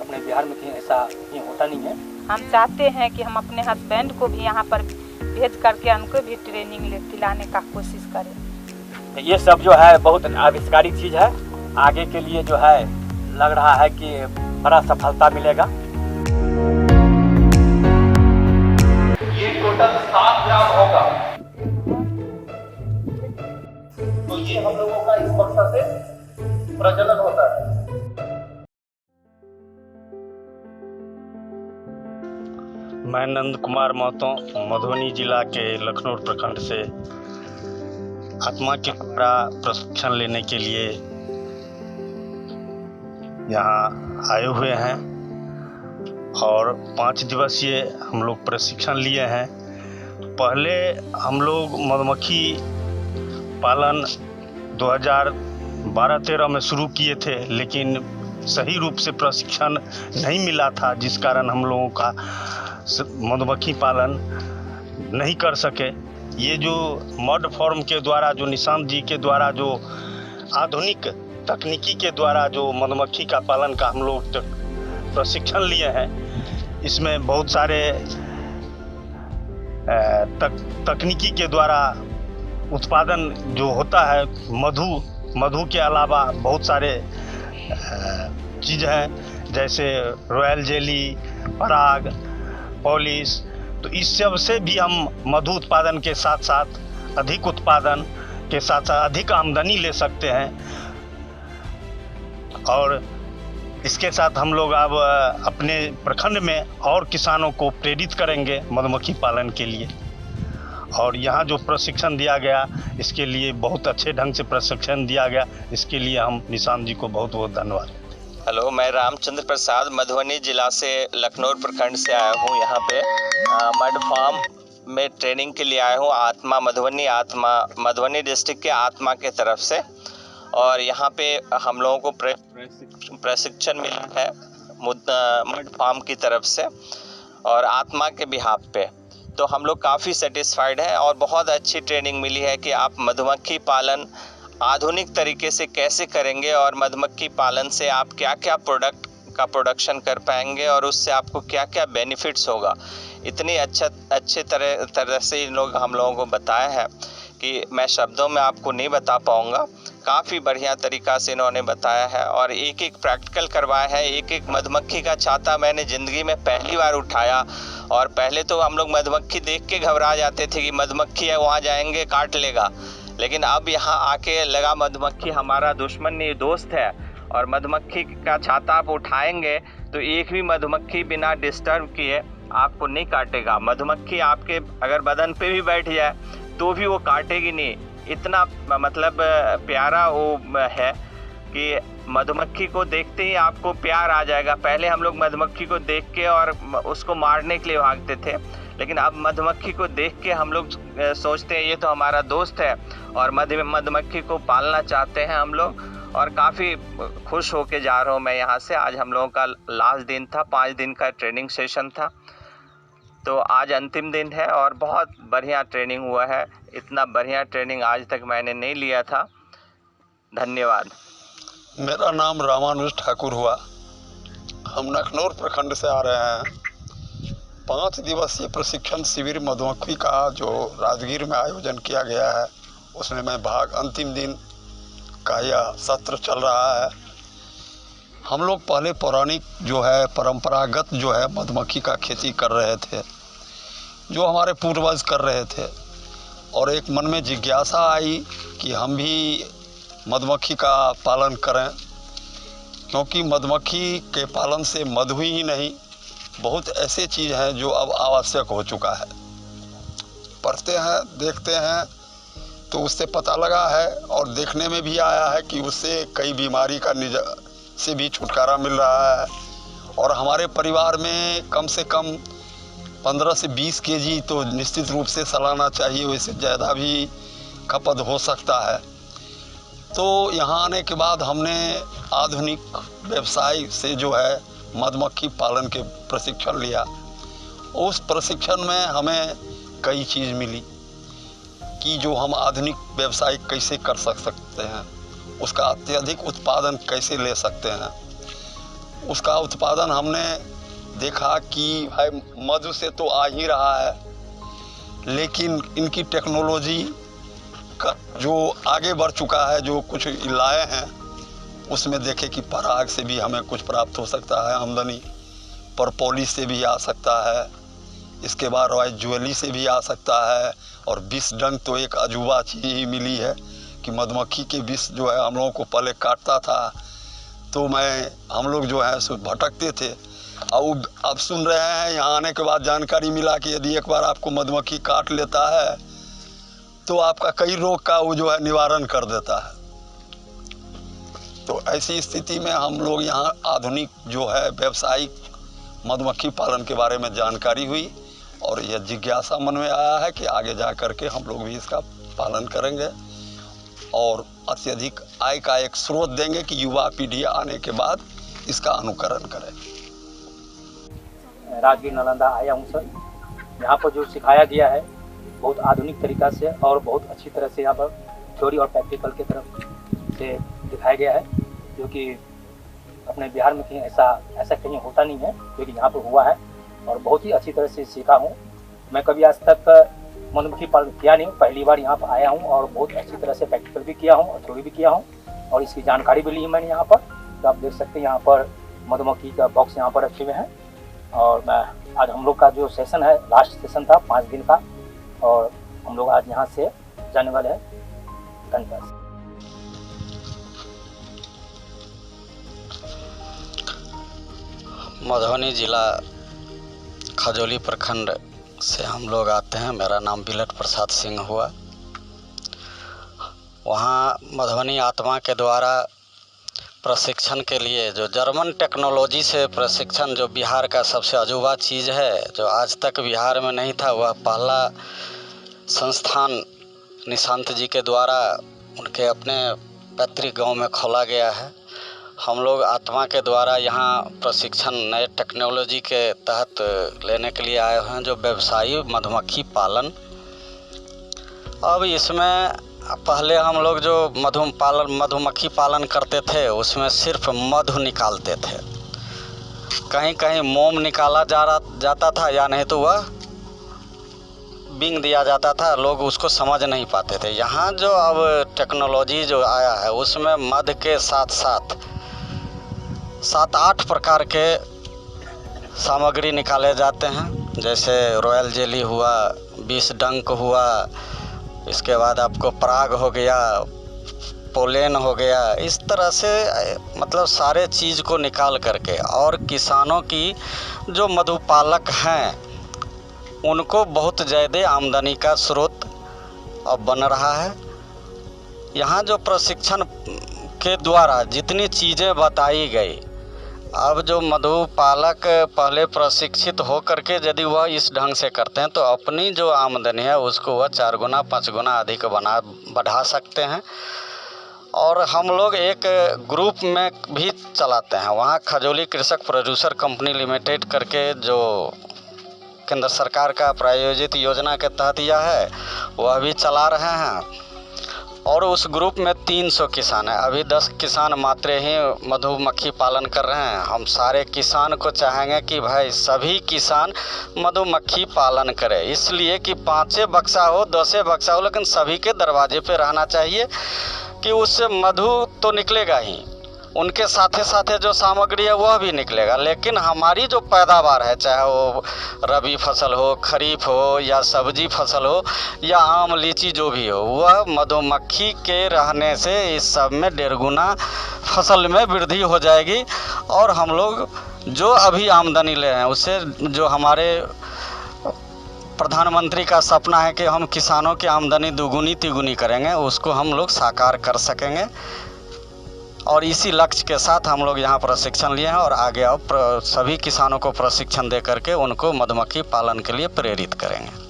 अपने बिहार में कहीं ऐसा कहीं होता नहीं है। हम चाहते हैं कि हम अपने हस्बैंड को भी यहाँ पर भेज करके उनको भी ट्रेनिंग दिलाने का कोशिश करें। तो ये सब जो है बहुत आविष्कारिक चीज़ है, आगे के लिए जो है लग रहा है कि बड़ा सफलता मिलेगा। ये टोटल 7 ग्राम होगा, तो ये हम लोगों का इस वर्षा से प्रजनन होता है। मैं नंद कुमार महतो मधुबनी जिला के लखनऊ प्रखंड से आत्मा के द्वारा प्रशिक्षण लेने के लिए यहाँ आए हुए हैं और 5 दिवसीय हम लोग प्रशिक्षण लिए हैं। पहले हम लोग मधुमक्खी पालन 2012-13 में शुरू किए थे, लेकिन सही रूप से प्रशिक्षण नहीं मिला था, जिस कारण हम लोगों का मधुमक्खी पालन नहीं कर सके। ये जो मड फार्म के द्वारा, जो निशांत जी के द्वारा, जो आधुनिक तकनीकी के द्वारा जो मधुमक्खी का पालन का हम लोग प्रशिक्षण लिए हैं, इसमें बहुत सारे तकनीकी के द्वारा उत्पादन जो होता है, मधु के अलावा बहुत सारे चीज़ हैं, जैसे रॉयल जेली, पराग, पॉलिश। तो इस सब से भी हम मधु उत्पादन के साथ साथ अधिक उत्पादन के साथ साथ अधिक आमदनी ले सकते हैं। और इसके साथ हम लोग अब अपने प्रखंड में और किसानों को प्रेरित करेंगे मधुमक्खी पालन के लिए। और यहाँ जो प्रशिक्षण दिया गया, इसके लिए बहुत अच्छे ढंग से प्रशिक्षण दिया गया, इसके लिए हम निशांत जी को बहुत बहुत धन्यवाद। हेलो, मैं रामचंद्र प्रसाद मधुबनी जिला से लखनऊ प्रखंड से आया हूँ। यहाँ पे मड फार्म में ट्रेनिंग के लिए आया हूँ। मधुबनी डिस्ट्रिक्ट के आत्मा के तरफ से, और यहाँ पे हम लोगों को प्रशिक्षण मिला है मड फार्म की तरफ से और आत्मा के बिहाफ पे। तो हम लोग काफ़ी सेटिस्फाइड हैं और बहुत अच्छी ट्रेनिंग मिली है कि आप मधुमक्खी पालन आधुनिक तरीके से कैसे करेंगे और मधुमक्खी पालन से आप क्या क्या प्रोडक्ट का प्रोडक्शन कर पाएंगे और उससे आपको क्या क्या बेनिफिट्स होगा। इतनी अच्छे तरह से इन लोग हम लोगों को बताया है कि मैं शब्दों में आपको नहीं बता पाऊँगा। काफ़ी बढ़िया तरीक़ा से इन्होंने बताया है और एक एक प्रैक्टिकल करवाया है। एक एक मधुमक्खी का छाता मैंने ज़िंदगी में पहली बार उठाया। और पहले तो हम लोग मधुमक्खी देख के घबरा जाते थे कि मधुमक्खी है, वहाँ जाएंगे काट लेगा, लेकिन अब यहाँ आके लगा मधुमक्खी हमारा दुश्मन नहीं, दोस्त है। और मधुमक्खी का छाता आप उठाएंगे तो एक भी मधुमक्खी बिना डिस्टर्ब किए आपको नहीं काटेगा। मधुमक्खी आपके अगर बदन पे भी बैठ जाए तो भी वो काटेगी नहीं। इतना मतलब प्यारा वो है कि मधुमक्खी को देखते ही आपको प्यार आ जाएगा। पहले हम लोग मधुमक्खी को देख के और उसको मारने के लिए भागते थे, लेकिन अब मधुमक्खी को देख के हम लोग सोचते हैं ये तो हमारा दोस्त है और मधुमक्खी को पालना चाहते हैं हम लोग। और काफ़ी खुश होके जा रहा हूँ मैं यहाँ से। आज हम लोगों का लास्ट दिन था, 5 दिन का ट्रेनिंग सेशन था, तो आज अंतिम दिन है और बहुत बढ़िया ट्रेनिंग हुआ है। इतना बढ़िया ट्रेनिंग आज तक मैंने नहीं लिया था। धन्यवाद। मेरा नाम रामानुज ठाकुर हुआ। हम लखनऊ प्रखंड से आ रहे हैं। 5 दिवसीय प्रशिक्षण शिविर मधुमक्खी का जो राजगीर में आयोजन किया गया है, उसमें मैं अंतिम दिन का यह सत्र चल रहा है। हम लोग पहले पौराणिक जो है, परंपरागत जो है मधुमक्खी का खेती कर रहे थे, जो हमारे पूर्वज कर रहे थे, और एक मन में जिज्ञासा आई कि हम भी मधुमक्खी का पालन करें, क्योंकि मधुमक्खी के पालन से मधु ही नहीं, बहुत ऐसे चीज़ हैं जो अब आवश्यक हो चुका है। पढ़ते हैं, देखते हैं, तो उससे पता लगा है और देखने में भी आया है कि उससे कई बीमारी का से भी छुटकारा मिल रहा है। और हमारे परिवार में कम से कम 15 से 20 केजी तो निश्चित रूप से सालाना चाहिए, वैसे ज़्यादा भी खपत हो सकता है। तो यहाँ आने के बाद हमने आधुनिक व्यवसाय से जो है मधुमक्खी पालन के प्रशिक्षण लिया। उस प्रशिक्षण में हमें कई चीज़ मिली कि जो हम आधुनिक व्यवसाय कैसे कर सकते हैं, उसका अत्यधिक उत्पादन कैसे ले सकते हैं। उसका उत्पादन हमने देखा कि भाई मधु से तो आ ही रहा है, लेकिन इनकी टेक्नोलॉजी का जो आगे बढ़ चुका है, जो कुछ लाए हैं उसमें देखे कि पराग से भी हमें कुछ प्राप्त हो सकता है आमदनी, परपोलिस से भी आ सकता है, इसके बाद रॉयल ज्वेली से भी आ सकता है। और विष डंक तो एक अजूबा चीज़ ही मिली है कि मधुमक्खी के विष जो है हम लोगों को पहले काटता था तो हम लोग जो है सो भटकते थे। अब सुन रहे हैं, यहाँ आने के बाद जानकारी मिला कि यदि एक बार आपको मधुमक्खी काट लेता है तो आपका कई रोग का वो जो है निवारण कर देता है। तो ऐसी स्थिति में हम लोग यहाँ आधुनिक जो है व्यावसायिक मधुमक्खी पालन के बारे में जानकारी हुई और यह जिज्ञासा मन में आया है कि आगे जा कर के हम लोग भी इसका पालन करेंगे और अत्यधिक आय का एक स्रोत देंगे कि युवा पीढ़ी आने के बाद इसका अनुकरण करे। राजगीर नालंदा आया हूँ सर। यहाँ पर जो सिखाया गया है बहुत आधुनिक तरीक़ा से और बहुत अच्छी तरह से यहाँ पर थ्योरी और प्रैक्टिकल की तरफ से दिखाया गया है, जो कि अपने बिहार में कहीं ऐसा कहीं होता नहीं है, जो कि यहाँ पर हुआ है और बहुत ही अच्छी तरह से सीखा हूँ। मैं कभी आज तक मधुमक्खी पालन किया नहीं, पहली बार यहाँ पर आया हूँ और बहुत अच्छी तरह से प्रैक्टिकल भी किया हूँ और थ्योरी भी किया हूँ और इसकी जानकारी भी ली है मैंने यहाँ पर। तो आप देख सकते हैं यहाँ पर मधुमक्खी का बॉक्स यहाँ पर रखे हुए हैं और मैं आज हम लोग का जो सेशन है लास्ट सेशन था 5 दिन का और हम लोग आज यहाँ से जाने वाले हैं। धन्यवाद। मधुबनी जिला खजौली प्रखंड से हम लोग आते हैं। मेरा नाम बिलट प्रसाद सिंह हुआ। वहाँ मधुबनी आत्मा के द्वारा प्रशिक्षण के लिए जो जर्मन टेक्नोलॉजी से प्रशिक्षण, जो बिहार का सबसे अजूबा चीज़ है, जो आज तक बिहार में नहीं था, वह पहला संस्थान निशांत जी के द्वारा उनके अपने पैतृक गांव में खोला गया है। हम लोग आत्मा के द्वारा यहाँ प्रशिक्षण नए टेक्नोलॉजी के तहत लेने के लिए आए हैं, जो व्यवसायी मधुमक्खी पालन। अब इसमें पहले हम लोग जो मधुमक्खी पालन करते थे उसमें सिर्फ मधु निकालते थे, कहीं कहीं मोम निकाला जाता था या नहीं तो वह बिंग दिया जाता था, लोग उसको समझ नहीं पाते थे। यहाँ जो अब टेक्नोलॉजी जो आया है उसमें मध के साथ साथ 7-8 प्रकार के सामग्री निकाले जाते हैं, जैसे रॉयल जेली हुआ, विष डंक हुआ, इसके बाद आपको पराग हो गया, पोलेन हो गया। इस तरह से मतलब सारे चीज़ को निकाल करके और किसानों की जो मधुपालक हैं उनको बहुत ज़्यादा आमदनी का स्रोत अब बन रहा है। यहाँ जो प्रशिक्षण के द्वारा जितनी चीज़ें बताई गई, अब जो मधुपालक पहले प्रशिक्षित हो करके यदि वह इस ढंग से करते हैं तो अपनी जो आमदनी है उसको वह 4 गुना 5 गुना अधिक बढ़ा सकते हैं। और हम लोग एक ग्रुप में भी चलाते हैं, वहाँ खजौली कृषक प्रोड्यूसर कंपनी लिमिटेड करके जो केंद्र सरकार का प्रायोजित योजना के तहत यह है, वह भी चला रहे हैं। और उस ग्रुप में 300 किसान हैं। अभी 10 किसान मात्र ही मधुमक्खी पालन कर रहे हैं। हम सारे किसान को चाहेंगे कि भाई सभी किसान मधुमक्खी पालन करें, इसलिए कि 5 बक्सा हो 10 बक्सा हो, लेकिन सभी के दरवाजे पे रहना चाहिए कि उससे मधु तो निकलेगा ही, उनके साथे साथे जो सामग्री है वह भी निकलेगा। लेकिन हमारी जो पैदावार है, चाहे वो रबी फसल हो, खरीफ हो या सब्जी फसल हो या आम लीची जो भी हो, वह मधुमक्खी के रहने से इस सब में 1.5 गुना फसल में वृद्धि हो जाएगी। और हम लोग जो अभी आमदनी ले रहे हैं उससे जो हमारे प्रधानमंत्री का सपना है कि हम किसानों की आमदनी दुगुनी तिगुनी करेंगे, उसको हम लोग साकार कर सकेंगे। और इसी लक्ष्य के साथ हम लोग यहाँ प्रशिक्षण लिए हैं और आगे अब सभी किसानों को प्रशिक्षण दे करके उनको मधुमक्खी पालन के लिए प्रेरित करेंगे।